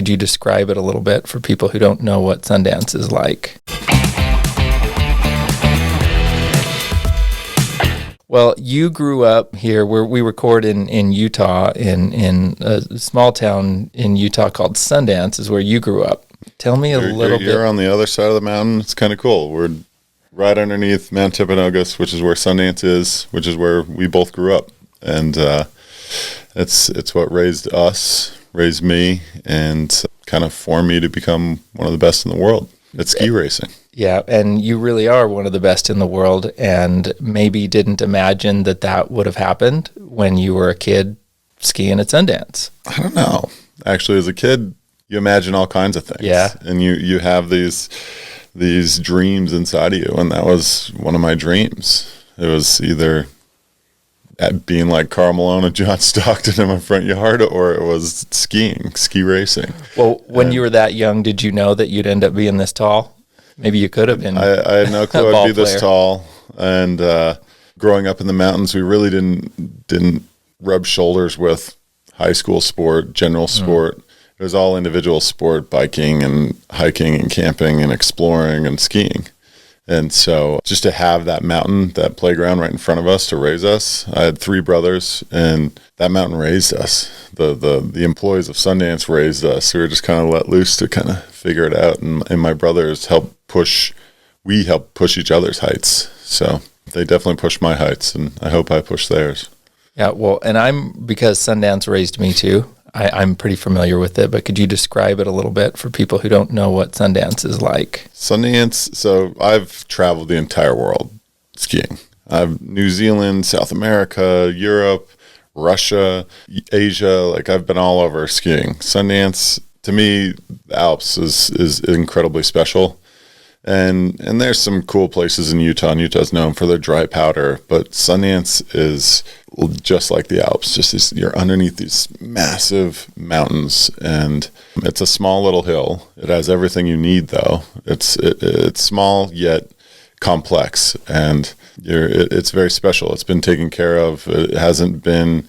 could you describe it a little bit for people who don't know what Sundance is like? Well, you grew up here where we record in Utah, in a small town in Utah called Sundance is where you grew up. Tell me a little bit. You're on the other side of the mountain. It's kind of cool. We're right underneath Mount Timpanogos, which is where Sundance is, which is where we both grew up. And it's what raised me, and kind of formed me to become one of the best in the world at ski racing. Yeah, and you really are one of the best in the world, and maybe didn't imagine that would have happened when you were a kid skiing at Sundance. I don't know. Actually, as a kid, you imagine all kinds of things. Yeah. And you have these dreams inside of you, and that was one of my dreams. It was either at being like Karl Malone and John Stockton in my front yard, or it was ski racing. Well, when you were that young, did you know that you'd end up being this tall? Maybe you could have been. I had no clue I'd be this tall. And growing up in the mountains, we really didn't rub shoulders with high school sport, general sport. It was all individual sport, biking and hiking and camping and exploring and skiing. And so just to have that mountain, that playground right in front of us to raise us. I had 3 brothers, and that mountain raised us. The employees of Sundance raised us. We were just kind of let loose to kind of figure it out. And my brothers helped push each other's heights. So they definitely pushed my heights, and I hope I push theirs. Yeah, well, and because Sundance raised me too, I'm pretty familiar with it, but could you describe it a little bit for people who don't know what Sundance is like? Sundance, so I've traveled the entire world skiing. I've New Zealand, South America, Europe, Russia, Asia, like I've been all over skiing. Sundance, to me, the Alps is incredibly special. And there's some cool places in Utah, and Utah's known for their dry powder, but Sundance is just like the Alps. You're underneath these massive mountains, and it's a small little hill. It has everything you need, though. It's small yet complex, and it's very special. It's been taken care of. It hasn't been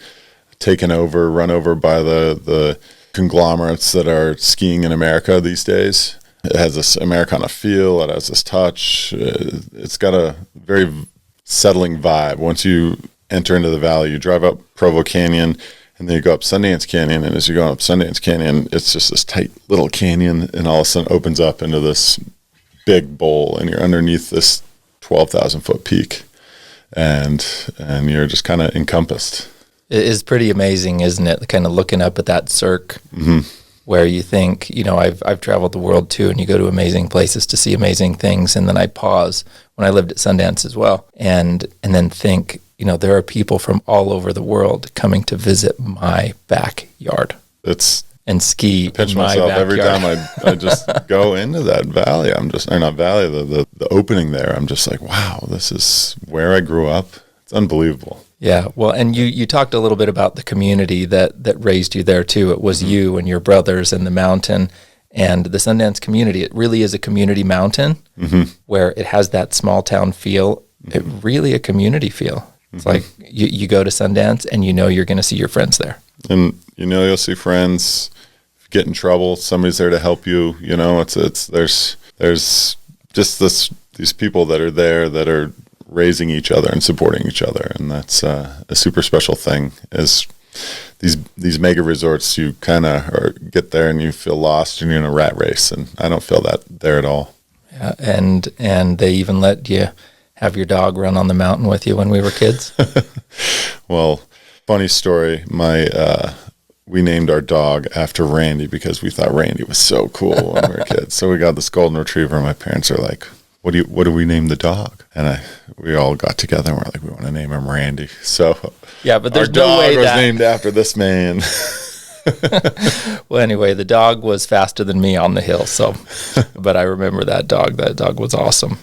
run over by the conglomerates that are skiing in America these days. It has this Americana feel. It has this touch. It's got a very settling vibe. Once you enter into the valley, you drive up Provo Canyon, and then you go up Sundance Canyon. And as you go up Sundance Canyon, it's just this tight little canyon, and all of a sudden opens up into this big bowl, and you're underneath this 12,000-foot peak, and you're just kind of encompassed. It is pretty amazing, isn't it? Kind of looking up at that cirque. Mm-hmm. Where you think, I've traveled the world too, and you go to amazing places to see amazing things, and then I pause when I lived at Sundance as well, and then think, there are people from all over the world coming to visit my backyard. And ski. I pinch in my myself backyard. every time I just go into that valley. The opening there. I'm just like, wow, this is where I grew up. It's unbelievable. Yeah, well, and you talked a little bit about the community that raised you there too. It was you and your brothers and the mountain and the Sundance community. It really is a community mountain where it has that small town feel. It really a community feel. It's like you go to Sundance and you're going to see your friends there. And you'll see friends. If you get in trouble, somebody's there to help you. There's just these people that are there that are raising each other and supporting each other, and that's a super special thing. Is these mega resorts, you kind of get there and you feel lost and you're in a rat race, and I don't feel that there at all. Yeah, and they even let you have your dog run on the mountain with you when we were kids. Well, funny story. We named our dog after Randy because we thought Randy was so cool when we were kids. So we got this golden retriever, and my parents are like, what do we name the dog? And we all got together and we're like, we want to name him Randy. So yeah, but there's our no way dog was that named after this man. Well, anyway, the dog was faster than me on the hill. So, but I remember that dog. That dog was awesome.